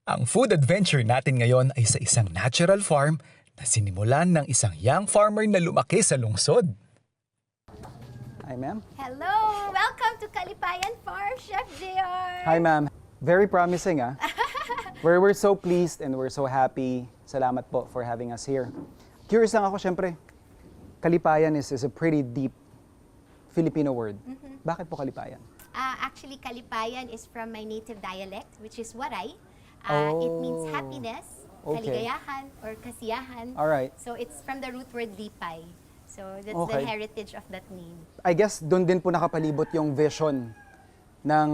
Ang food adventure natin ngayon ay sa isang natural farm na sinimulan ng isang young farmer na lumaki sa lungsod. Hi, ma'am. Hello! Welcome to Kalipayan Farm, Chef JR! Hi, ma'am. Very promising, ah. We're so pleased and we're so happy. Salamat po for having us here. Curious lang ako, syempre. Kalipayan is a pretty deep Filipino word. Bakit po Kalipayan? Actually, Kalipayan is from my native dialect, which is Waray. It means Oh. happiness, Okay. kaligayahan, or kasiyahan. All right. So it's from the root word lipay. So that's Okay. the heritage of that name. I guess doon din po nakapalibot yung vision ng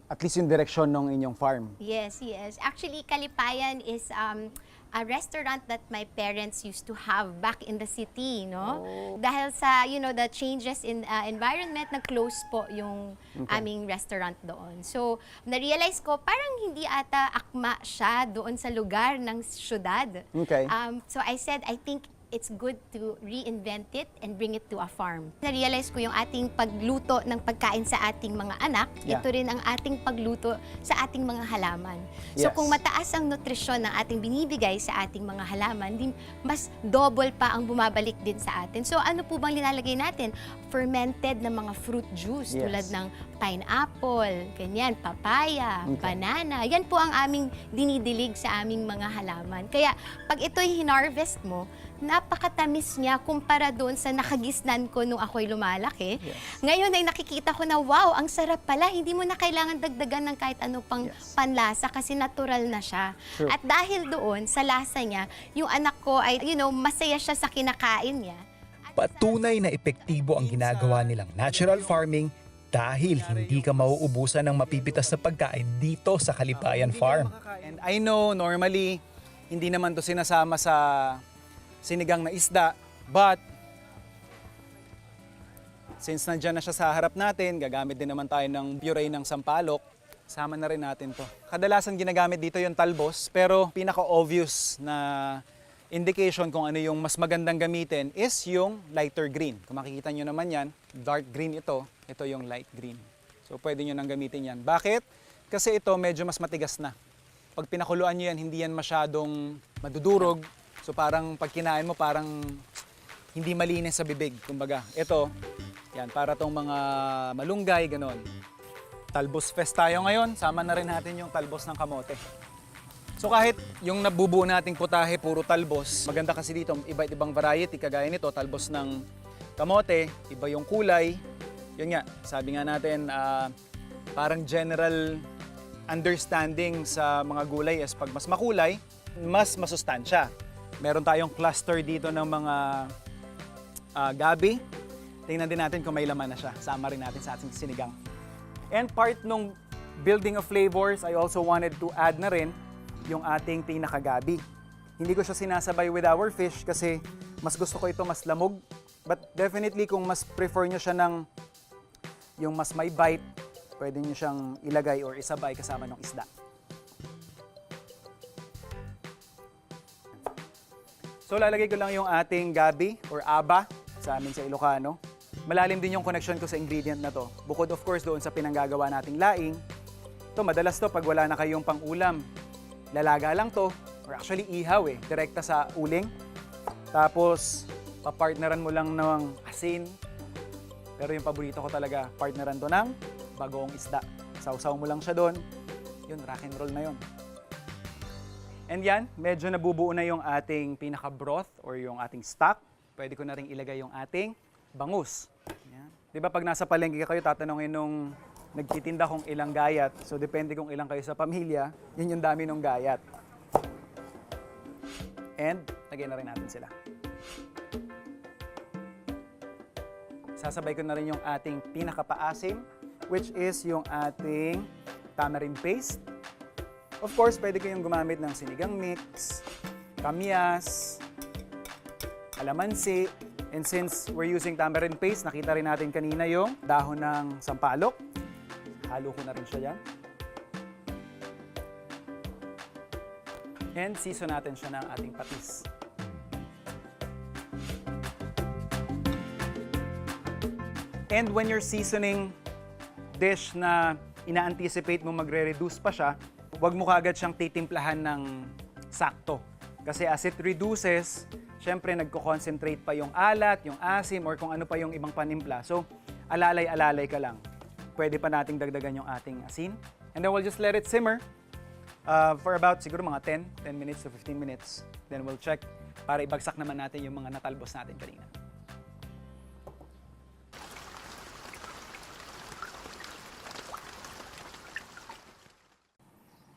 at least yung direksyon ng inyong farm. Yes, yes. Actually, Kalipayan is a restaurant that my parents used to have back in the city, no? Dahil sa, the changes in environment, nag-close po yung aming restaurant doon. So, na-realize ko, parang hindi ata akma siya doon sa lugar ng syudad. Okay. So, I said, I think it's good to reinvent it and bring it to a farm. Na-realize ko yung ating pagluto ng pagkain sa ating mga anak, Yeah. ito rin ang ating pagluto sa ating mga halaman. So Yes. kung mataas ang nutrisyon ng ating binibigay sa ating mga halaman, mas double pa ang bumabalik din sa atin. So ano po bang linalagay natin? Fermented na mga fruit juice Yes. tulad ng pineapple, ganyan, papaya, Okay. banana. Yan po ang aming dinidilig sa aming mga halaman. Kaya pag ito'y hinarvest mo, napakatamis niya kumpara doon sa nakagisnan ko nung ako'y lumalaki. Yes. Ngayon ay nakikita ko na, wow, ang sarap pala. Hindi mo na kailangan dagdagan ng kahit ano pang Yes. panlasa kasi natural na siya. True. At dahil doon, sa lasa niya, yung anak ko ay, masaya siya sa kinakain niya. Patunay na epektibo ang ginagawa nilang natural farming dahil hindi ka mauubusan ng mapipitas na pagkain dito sa Kalipayan Farm. And I know normally hindi naman to sinasama sa sinigang na isda, but since nandyan na siya sa harap natin, gagamit din naman tayo ng puree ng sampalok, sama na rin natin to. Kadalasan ginagamit dito yung talbos, pero pinaka-obvious na indication kung ano yung mas magandang gamitin is yung lighter green. Kung makikita nyo naman yan, dark green ito yung light green. So pwede nyo nang gamitin yan. Bakit? Kasi ito medyo mas matigas na. Pag pinakuluan nyo yan, hindi yan masyadong madudurog. So parang pag kinain mo, parang hindi malinis sa bibig. Kumbaga, ito, yan, para tong mga malunggay, ganon. Talbos fest tayo ngayon, sama na rin natin yung talbos ng kamote. So kahit yung nabubuo nating putahe, puro talbos, maganda kasi dito, iba't ibang variety, kagaya nito, talbos ng kamote, iba yung kulay. Yun nga, sabi nga natin, parang general understanding sa mga gulay is pag mas makulay, mas masustansya. Meron tayong cluster dito ng mga gabi. Tingnan din natin kung may laman na siya. Sama rin natin sa ating sinigang. And part nung building of flavors, I also wanted to add na rin yung ating pinakagabi. Hindi ko siya sinasabay with our fish kasi mas gusto ko ito mas lamog. But definitely kung mas prefer nyo siya ng yung mas may bite, pwede nyo siyang ilagay or isabay kasama ng isda. So lalagay ko lang yung ating gabi or aba sa amin sa Ilocano. Malalim din yung connection ko sa ingredient na to. Bukod of course doon sa pinanggagawa nating laing. Ito madalas to pag wala na kayong pang-ulam. Lalaga lang to or actually ihaw direkta sa uling. Tapos papartneran mo lang ng asin. Pero yung paborito ko talaga, partneran to ng bagoong isda. Sausaw mo lang siya doon. Yun, rock and roll na yun. And yan, medyo nabubuo na yung ating pinaka-broth or yung ating stock. Pwede ko na rin ilagay yung ating bangus. Yan. Di ba pag nasa palengke kayo, tatanungin nung nagtitinda kung ilang gayat. So depende kung ilang kayo sa pamilya, yun yung dami ng gayat. And lagay na rin natin sila. Sasabay ko na rin yung ating pinakapaasim, which is yung ating tamarind paste. Of course, pwede kayong gumamit ng sinigang mix, kamyas, kalamansi, and since we're using tamarind paste, nakita rin natin kanina yung dahon ng sampalok. Halo ko na rin siya dyan. And season natin siya ng ating patis. And when you're seasoning dish na ina-anticipate mo magre-reduce pa siya, Huwag mo kagad siyang titimplahan ng sakto. Kasi as it reduces, syempre nagko-concentrate pa yung alat, yung asim, or kung ano pa yung ibang panimpla. So, alalay-alalay ka lang. Pwede pa nating dagdagan yung ating asin. And then we'll just let it simmer for about siguro mga 10 minutes to 15 minutes. Then we'll check para ibagsak naman natin yung mga natalbos natin kanina.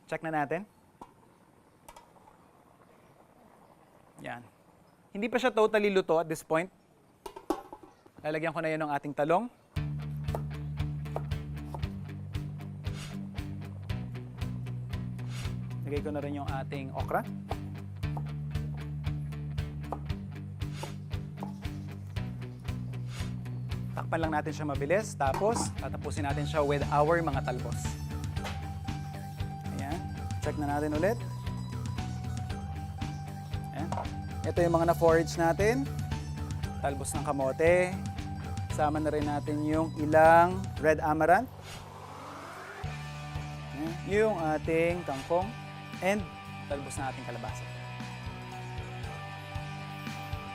Check na natin. Yan. Hindi pa siya totally luto at this point. Lalagyan ko na yan ng ating talong. Lagay ko na rin yung ating okra. Takpan lang natin siya mabilis. Tapos, tatapusin natin siya with our mga talbos. Ayan. Check na natin ulit. Ayan. Ito yung mga na-forage natin. Talbos ng kamote. Sama na rin natin yung ilang red amaranth. Ayan. Yung ating kangkong. And talbos na ating kalabasa.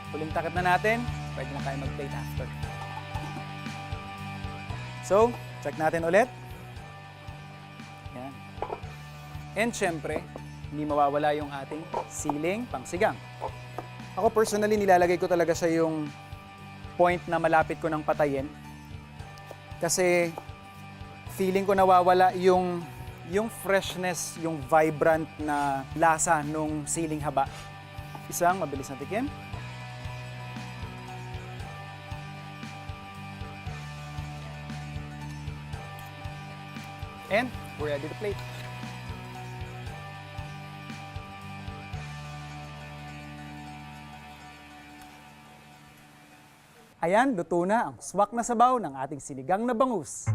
Huling takip na natin. Pwede na tayo mag-plate after. So, check natin ulit. Yan. And syempre, hindi mawawala yung ating siling pangsigang. Ako personally, nilalagay ko talaga siya yung point na malapit ko ng patayin. Kasi feeling ko nawawala yung freshness, yung vibrant na lasa nung siling haba. Isang mabilis na tikim. And we're ready to plate. Ayan, luto na ang swak na sabaw ng ating sinigang na bangus.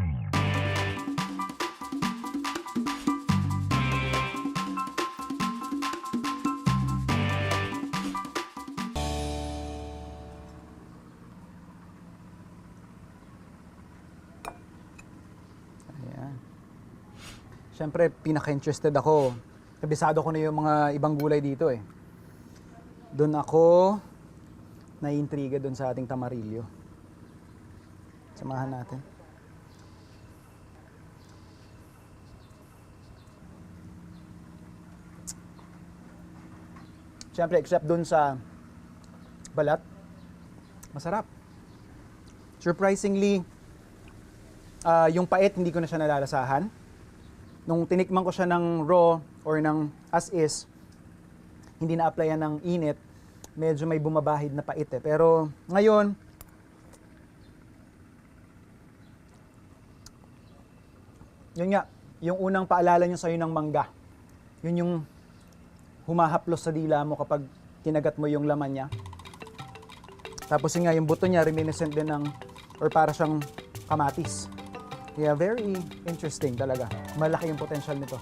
Siyempre, pinaka-interested ako. Kabisado ko na yung mga ibang gulay dito eh. Doon ako naiintriga doon sa ating tamarillo. Samahan natin. Siyempre, except doon sa balat, masarap. Surprisingly, yung pait hindi ko na siya nalalasahan. Nung tinikman ko siya ng raw or ng as is, hindi na-applyan ng init, medyo may bumabahid na pait eh. Pero ngayon, yun nga, yung unang paalala niyo sa'yo ng mangga. Yun yung humahaplos sa dila mo kapag kinagat mo yung laman niya. Tapos yun nga, yung buto niya, reminiscent din ng, or para siyang kamatis. Yeah, very interesting talaga. Malaki yung potential nito.